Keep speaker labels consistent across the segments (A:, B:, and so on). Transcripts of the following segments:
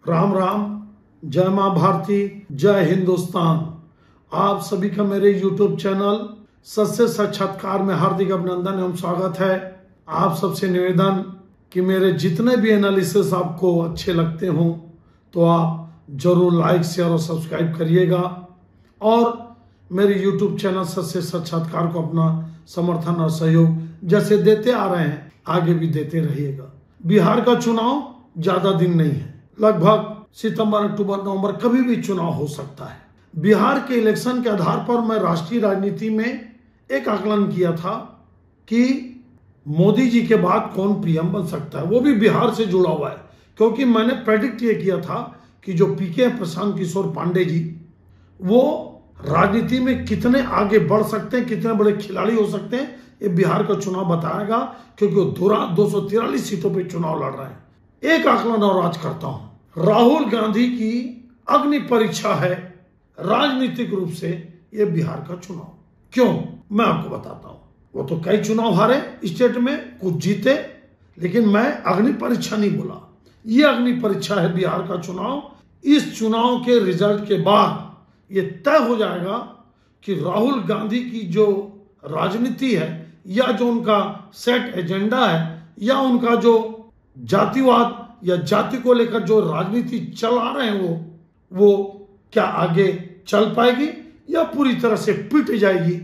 A: राम राम, जय मां भारती, जय हिंदुस्तान। आप सभी का मेरे YouTube चैनल सत्य साक्षात्कार में हार्दिक अभिनंदन एवं स्वागत है। आप सबसे निवेदन कि मेरे जितने भी एनालिसिस आपको अच्छे लगते हों तो आप जरूर लाइक, शेयर और सब्सक्राइब करिएगा और मेरे YouTube चैनल सत्य साक्षात्कार को अपना समर्थन और सहयोग जैसे देते आ रहे हैं आगे भी देते रहिएगा। बिहार का चुनाव ज्यादा दिन नहीं है, लगभग सितंबर, अक्टूबर, नवंबर कभी भी चुनाव हो सकता है। बिहार के इलेक्शन के आधार पर मैं राष्ट्रीय राजनीति में एक आकलन किया था कि मोदी जी के बाद कौन पीएम बन सकता है, वो भी बिहार से जुड़ा हुआ है। क्योंकि मैंने प्रेडिक्ट ये किया था कि जो पीके प्रशांत किशोर पांडे जी, वो राजनीति में कितने आगे बढ़ सकते हैं, कितने बड़े खिलाड़ी हो सकते हैं, ये बिहार का चुनाव बताएगा। क्योंकि वो 243 सीटों पे चुनाव लड़ रहे हैं। एक आकलन और आज करता हूं, राहुल गांधी की अग्नि परीक्षा है राजनीतिक रूप से ये बिहार का चुनाव। क्यों, मैं आपको बताता हूं। वो तो कई चुनाव हारे स्टेट में, कुछ जीते, लेकिन मैं अग्नि परीक्षा नहीं बोला। ये अग्नि परीक्षा है बिहार का चुनाव। इस चुनाव के रिजल्ट के बाद ये तय हो जाएगा कि राहुल गांधी की जो राजनीति है या जो उनका सेट एजेंडा है या उनका जो जातिवाद या जाति को लेकर जो राजनीति चला रहे हैं वो क्या आगे चल पाएगी या पूरी तरह से पिट जाएगी।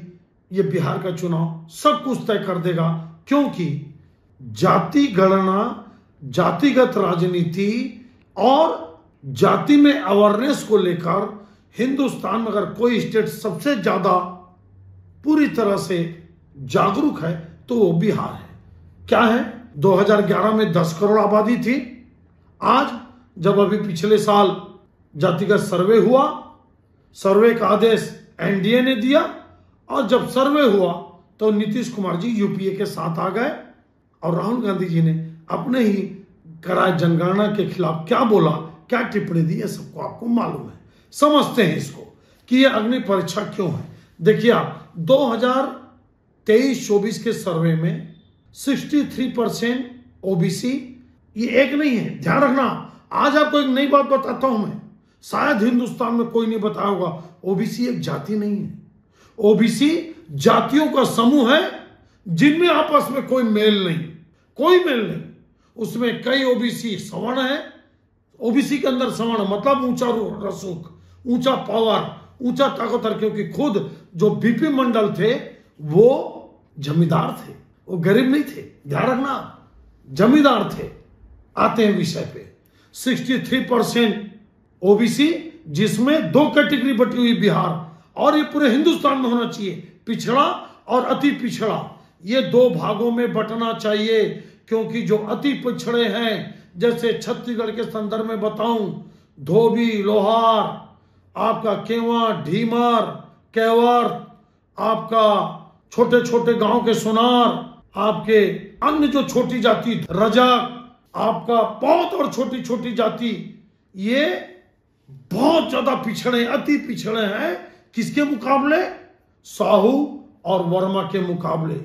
A: ये बिहार का चुनाव सब कुछ तय कर देगा। क्योंकि जाति गणना, जातिगत राजनीति और जाति में अवेयरनेस को लेकर हिंदुस्तान में अगर कोई स्टेट सबसे ज्यादा पूरी तरह से जागरूक है तो वो बिहार है। क्या है, 2011 में 10 करोड़ आबादी थी। आज जब अभी पिछले साल जातिगत सर्वे हुआ, सर्वे का आदेश एनडीए ने दिया और जब सर्वे हुआ तो नीतीश कुमार जी यूपीए के साथ आ गए और राहुल गांधी जी ने अपने ही कराए जनगणना के खिलाफ क्या बोला, क्या टिप्पणी दी, ये सबको आपको मालूम है। समझते हैं इसको कि ये अग्नि परीक्षा क्यों है। देखिए आप 2023-24 के सर्वे में 63% ओबीसी, ये एक नहीं है, ध्यान रखना। आज आपको एक नई बात बताता हूं मैं, शायद हिंदुस्तान में कोई नहीं बताया होगा। ओबीसी एक जाति नहीं है। ओबीसी जातियों का समूह है जिनमें आपस में कोई मेल नहीं, कोई मेल नहीं। उसमें कई ओबीसी सवर्ण है। ओबीसी के अंदर सवर्ण मतलब ऊंचा रसूख, ऊंचा पावर, ऊंचा ताकतवर। क्योंकि खुद जो बीपी मंडल थे वो जमींदार थे, वो गरीब नहीं थे, ध्यान रखना, जमींदार थे। आते हैं विषय पे। 63% ओबीसी, जिसमें 2 कैटेगरी बटी हुई बिहार, और ये पूरे हिंदुस्तान में होना चाहिए, पिछड़ा और अति पिछड़ा। ये 2 भागों में बंटना चाहिए। क्योंकि जो अति पिछड़े हैं, जैसे छत्तीसगढ़ के संदर्भ में बताऊं, धोबी, लोहार, आपका केवा, ढीमर, केवर, आपका छोटे छोटे गांव के सुनार, आपके अन्य जो छोटी जाति रजक, आपका बहुत और छोटी छोटी जाति, ये बहुत ज्यादा पिछड़े, अति पिछड़े हैं। किसके मुकाबले? साहू और वर्मा के मुकाबले।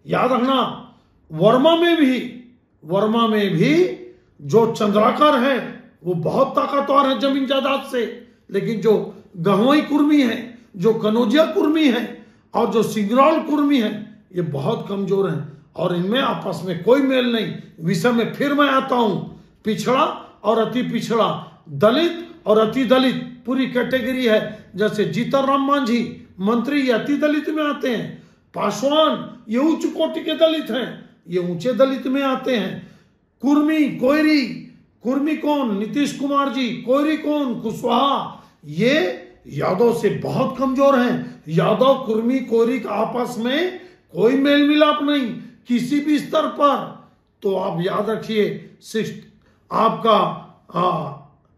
A: याद रखना, वर्मा में भी जो चंद्राकर है वो बहुत ताकतवर है जमीन जायदाद से, लेकिन जो गहवई कुर्मी है, जो कनौजिया कुर्मी है और जो सिंगरौल कुर्मी है, ये बहुत कमजोर हैं और इनमें आपस में कोई मेल नहीं। विषय में फिर मैं आता हूं, पिछड़ा और अति पिछड़ा, दलित और अति दलित पूरी कैटेगरी है। जैसे जीतन राम मांझी मंत्री, ये अति दलित में आते हैं। पासवान, ये उच्च कोटि के दलित हैं, ये ऊंचे दलित में आते हैं। कुर्मी, कोयरी, कुर्मी कौन? नीतीश कुमार जी। कोयरी कौन? कुशवाहा। ये यादव से बहुत कमजोर हैं। यादव, कुर्मी, कोयरी का आपस में कोई मेल मिलाप नहीं किसी भी स्तर पर। तो आप याद रखिए, आपका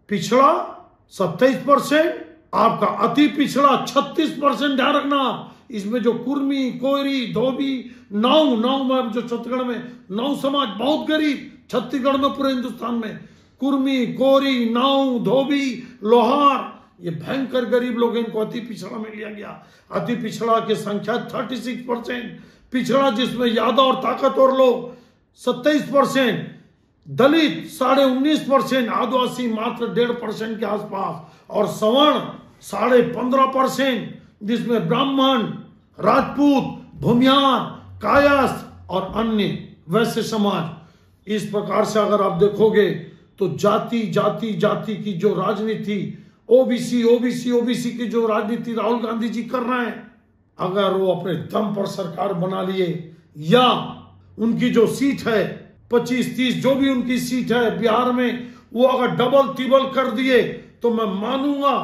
A: पिछड़ा 27%, आपका अति पिछड़ा 36%। ध्यान रखना, इसमें जो कुर्मी, कोयरी, धोबी, नाऊ में जो छत्तीसगढ़ में नाऊ समाज बहुत गरीब, छत्तीसगढ़ में पूरे हिंदुस्तान में कुर्मी, कोरी, नाऊ, धोबी, लोहार, ये भयंकर गरीब लोग, इनको अति पिछड़ा में लिया गया। अति पिछड़ा की संख्या 36%, पिछड़ा जिसमें यादव और ताकतवर लोग 27%, दलित 19.5%, आदिवासी मात्र 1.5% के आसपास और सवर्ण 15.5%, जिसमें ब्राह्मण, राजपूत, भूमियार, कायस्थ और अन्य वैश्य समाज। इस प्रकार से अगर आप देखोगे तो जाति जाति जाति की जो राजनीति, ओबीसी ओबीसी ओबीसी की जो राजनीति राहुल गांधी जी कर रहे हैं, अगर वो अपने दम पर सरकार बना लिए या उनकी जो सीट है 25-30 जो भी उनकी सीट है बिहार में, वो अगर डबल तिबल कर दिए तो मैं मानूंगा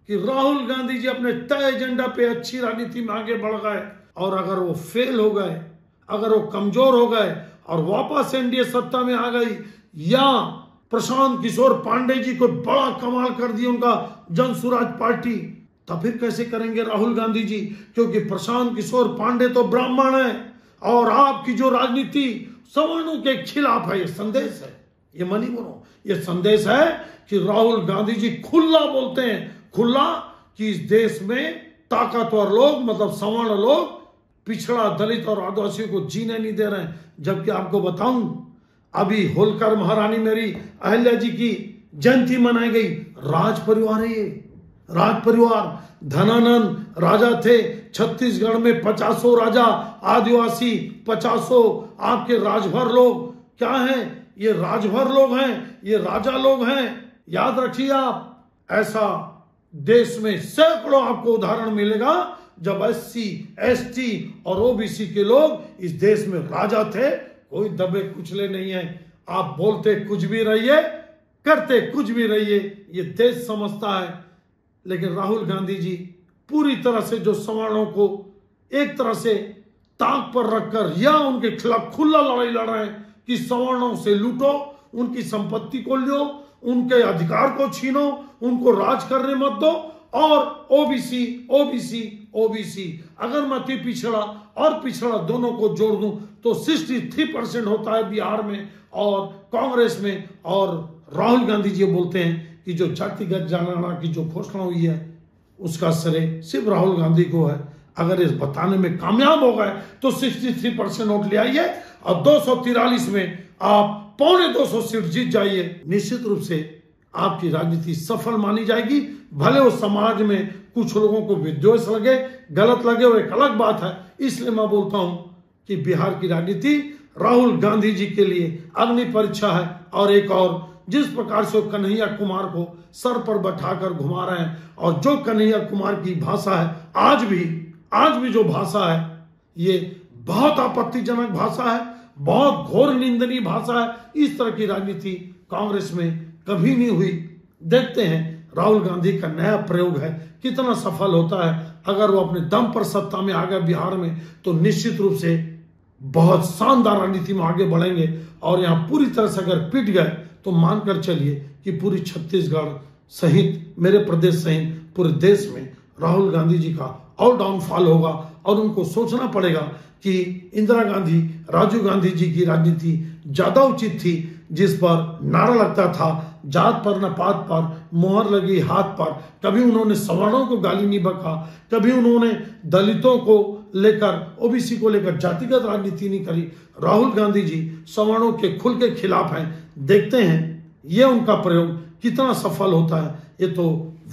A: कि राहुल गांधी जी अपने तय एजेंडा पे अच्छी राजनीति में आगे बढ़ गए। और अगर वो फेल हो गए, अगर वो कमजोर हो गए और वापस एनडीए सत्ता में आ गई, या प्रशांत किशोर पांडे जी को बड़ा कमाल कर दिया उनका जन स्वराज पार्टी, तब फिर कैसे करेंगे राहुल गांधी जी? क्योंकि प्रशांत किशोर पांडे तो ब्राह्मण है और आपकी जो राजनीति सवर्णों के खिलाफ है। ये संदेश है, ये मनी बोलो, ये संदेश है कि राहुल गांधी जी खुला बोलते हैं, खुला, कि इस देश में ताकतवर लोग मतलब सवर्ण लोग पिछड़ा दलित और आदिवासियों को जीने नहीं दे रहे हैं। जबकि आपको बताऊं, अभी होलकर महारानी मेरी अहल्या जी की जयंती मनाई गई। राज परिवार है ये, राज परिवार। धनानंद राजा थे, छत्तीसगढ़ में 50 राजा, आदिवासी 50 आपके राजभर लोग क्या हैं? ये राजभर लोग हैं, ये राजा लोग हैं। याद रखिए आप, ऐसा देश में सैकड़ों आपको उदाहरण मिलेगा जब SC, ST और OBC के लोग इस देश में राजा थे। कोई दबे कुचले नहीं है। आप बोलते कुछ भी रहिए, करते कुछ भी रहिए, ये देश समझता है। लेकिन राहुल गांधी जी पूरी तरह से जो सवर्णों को एक तरह से ताक पर रखकर या उनके खिलाफ खुला लड़ाई लड़ रहे हैं कि सवर्णों से लूटो, उनकी संपत्ति को लो, उनके अधिकार को छीनो, उनको राज करने मत दो। और ओबीसी ओबीसी ओबीसी, अगर मैं अति पिछड़ा और पिछड़ा दोनों को जोड़ दूं तो 63% होता है बिहार में और कांग्रेस में। और राहुल गांधी जी बोलते हैं कि जो जातिगत जनगणना की जो घोषणा हुई है उसका श्रेय सिर्फ राहुल गांधी को है। अगर इस बताने में कामयाब हो गए तो 63% वोट ले आइए और 243 में आप 250 सीट जीत जाइए। निश्चित रूप से आपकी राजनीति सफल मानी जाएगी। भले वो समाज में कुछ लोगों को विद्वेष लगे, गलत लगे, वो एक अलग बात है। इसलिए मैं बोलता हूं कि बिहार की राजनीति राहुल गांधी जी के लिए अग्नि परीक्षा है। और एक और, जिस प्रकार से वो कन्हैया कुमार को सर पर बैठाकर घुमा रहे हैं और जो कन्हैया कुमार की भाषा है आज भी जो भाषा है, ये बहुत आपत्तिजनक भाषा है, बहुत घोर निंदनीय भाषा है। इस तरह की राजनीति कांग्रेस में कभी नहीं हुई। देखते हैं राहुल गांधी का नया प्रयोग है कितना सफल होता है। अगर वो अपने दम पर सत्ता में आ गए बिहार में तो निश्चित रूप से बहुत शानदार राजनीति में आगे बढ़ेंगे। और यहाँ पूरी तरह से अगर पिट गए तो मानकर चलिए कि पूरी छत्तीसगढ़ सहित, मेरे प्रदेश सहित पूरे देश में राहुल गांधी जी का और डाउनफॉल होगा। और उनको सोचना पड़ेगा कि इंदिरा गांधी, राजीव गांधी जी की राजनीति ज्यादा उचित थी, जिस पर नारा लगता था जात पर न पात पर, मोहर लगी हाथ पर। कभी उन्होंने सवर्णों को गाली नहीं बका, कभी उन्होंने दलितों को लेकर, ओबीसी को लेकर जातिगत राजनीति नहीं करी। राहुल गांधी जी सवर्णों के खुल के खिलाफ हैं। देखते हैं ये उनका प्रयोग कितना सफल होता है, ये तो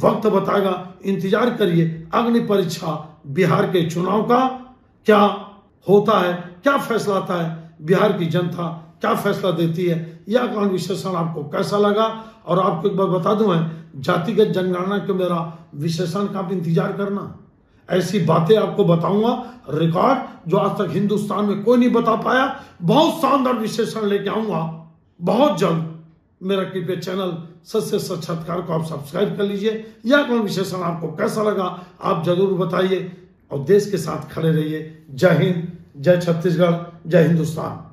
A: वक्त बताएगा। इंतजार करिए अग्नि परीक्षा बिहार के चुनाव का, क्या होता है, क्या फैसला आता है, बिहार की जनता क्या फैसला देती है। यह कांड विश्लेषण आपको कैसा लगा? और आपको एक बार बता दूं, है जातिगत जनगणना के मेरा विश्लेषण का आप इंतजार करना। ऐसी बातें आपको बताऊंगा रिकॉर्ड जो आज तक हिंदुस्तान में कोई नहीं बता पाया। बहुत शानदार विश्लेषण लेके आऊंगा बहुत जल्द। मेरा कृपया चैनल सच से साक्षात्कार को आप सब्सक्राइब कर लीजिए। यह कांड विश्लेषण आपको कैसा लगा आप जरूर बताइए और देश के साथ खड़े रहिए। जय हिंद, जय छत्तीसगढ़, जय हिंदुस्तान।